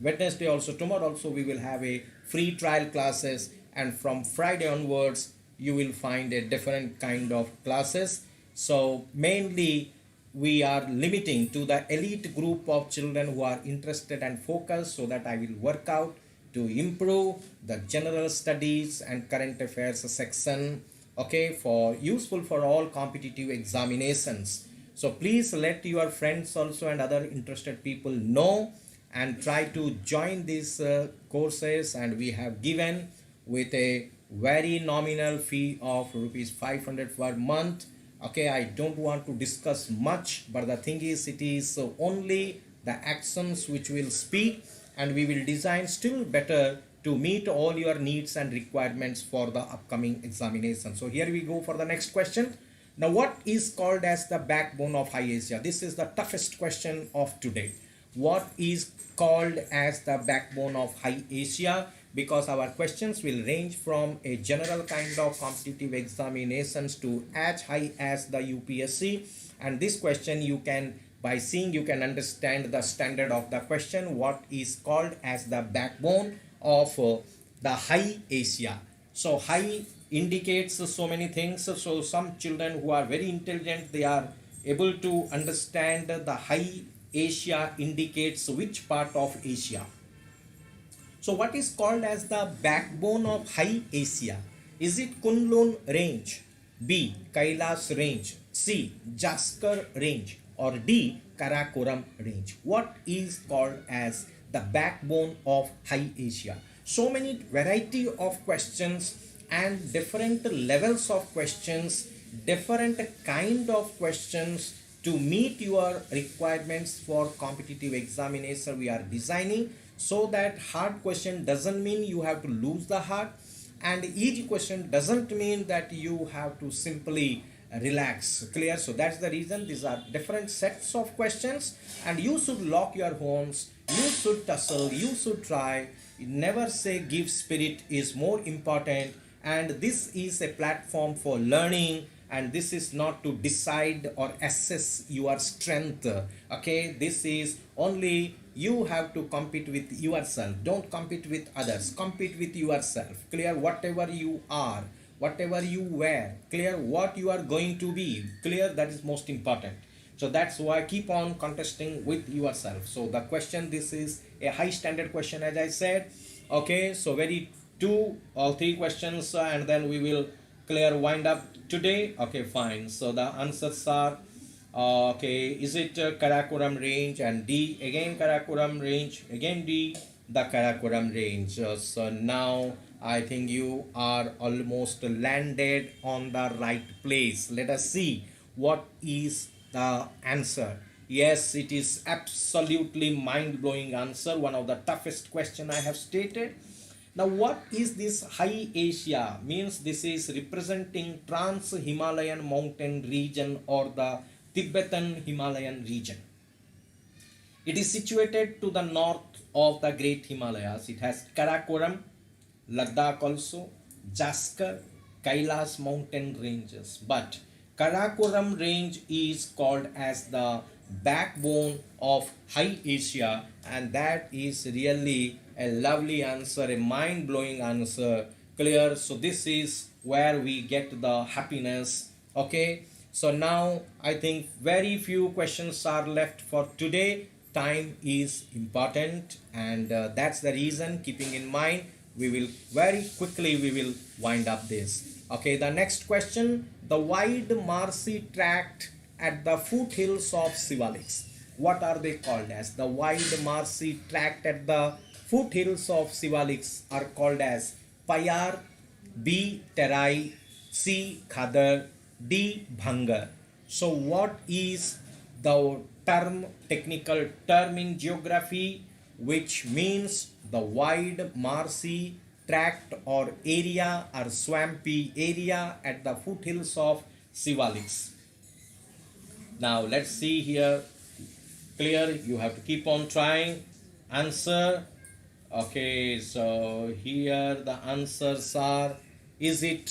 Wednesday also, tomorrow also we will have a free trial classes, and from Friday onwards you will find a different kind of classes. So mainly we are limiting to the elite group of children who are interested and focused, so that I will work out to improve the general studies and current affairs section, okay, for useful for all competitive examinations. So please let your friends also and other interested people know, and try to join these courses. And we have given with a very nominal fee of rupees 500 per month. Okay, I don't want to discuss much, but the thing is, it is only the actions which will speak, and we will design still better to meet all your needs and requirements for the upcoming examination. So here we go for the next question. Now, what is called as the backbone of High Asia? This is the toughest question of today. What is called as the backbone of High Asia? Because our questions will range from a general kind of competitive examinations to as high as the UPSC. And this question you can, by seeing, you can understand the standard of the question. What is called as the backbone of the High Asia? So high indicates so many things. So some children who are very intelligent, they are able to understand the High Asia indicates which part of Asia. So what is called as the backbone of High Asia? Is it Kunlun Range, B. Kailas Range, C. Zaskar Range, or D. Karakoram Range? What is called as the backbone of High Asia? So many variety of questions and different levels of questions, different kind of questions to meet your requirements for competitive examination we are designing, so that hard question doesn't mean you have to lose the heart, and easy question doesn't mean that you have to simply relax. Clear? So that's the reason these are different sets of questions, and you should lock your homes, you should tussle, you should try. Never say give spirit is more important, and this is a platform for learning, and this is not to decide or assess your strength. Okay, this is only you have to compete with yourself. Don't compete with others, compete with yourself. Clear whatever you are, whatever you wear, clear what you are going to be, clear, that is most important. So that's why keep on contesting with yourself. So the question, this is a high standard question, as I said. Okay, so very 2 or 3 questions, and then we will clear wind up today. Okay, fine. So the answers are okay, is it Karakoram range, and D again Karakoram range, again D the Karakoram range. So now I think you are almost landed on the right place. Let us see what is the answer. Yes, it is absolutely mind-blowing answer, one of the toughest question I have stated. Now what is this High Asia? Means this is representing Trans-Himalayan mountain region or the Tibetan Himalayan region. It is situated to the north of the Great Himalayas. It has Karakoram, Ladakh also, Zaskar, Kailas mountain ranges. But Karakoram range is called as the backbone of High Asia, and that is really a lovely answer, a mind-blowing answer. Clear? So this is where we get the happiness. Okay, so now I think very few questions are left for today. Time is important, and that's the reason, keeping in mind, we will very quickly we will wind up this. Okay, the next question, the wide marshy tract at the foothills of Sivaliks. What are they called as? The wide marshy tract at the foothills of Sivaliks are called as Payar, B. Terai, C. Khadar, D. Bhangar. So what is the term, technical term in geography, which means the wide marshy tract or area or swampy area at the foothills of Sivaliks? Now let's see here. Clear? You have to keep on trying. Answer. Okay, so here the answers are, is it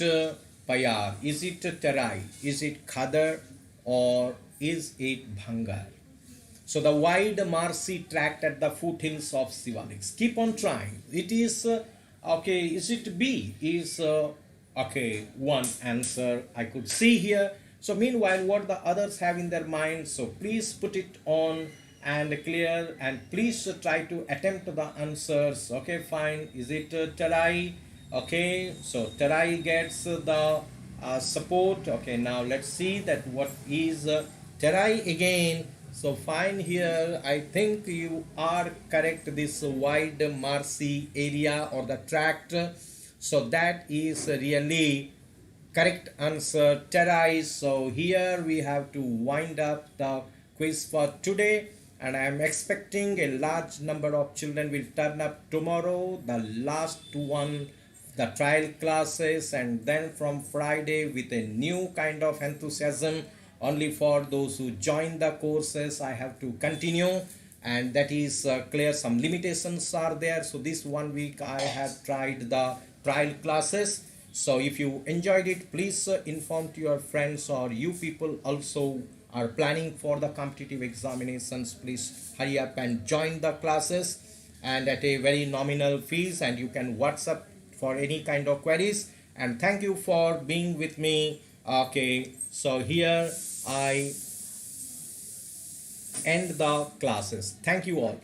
Payar, is it Terai, is it Khadar, or is it Bhangar? So the wide marshy tract at the foothills of Sivaliks. Keep on trying. It is okay, is it B? Is okay, one answer I could see here. So meanwhile, what the others have in their mind, so please put it on and clear, and please try to attempt the answers. Okay, fine. Is it Terai? Okay, so Terai gets the support. Okay, now let's see that what is Terai again. So fine, here I think you are correct, this wide marshy area or the tract. So that is really correct answer, Terai. So here we have to wind up the quiz for today, and I am expecting a large number of children will turn up tomorrow, the last one, the trial classes, and then from Friday with a new kind of enthusiasm. Only for those who join the courses I have to continue, and that is clear. Some limitations are there. So this 1 week I have tried the trial classes. So if you enjoyed it, please inform to your friends, or you people also are planning for the competitive examinations. Please hurry up and join the classes, and at a very nominal fees, and you can WhatsApp for any kind of queries. And thank you for being with me. Okay, so here I end the classes. Thank you all.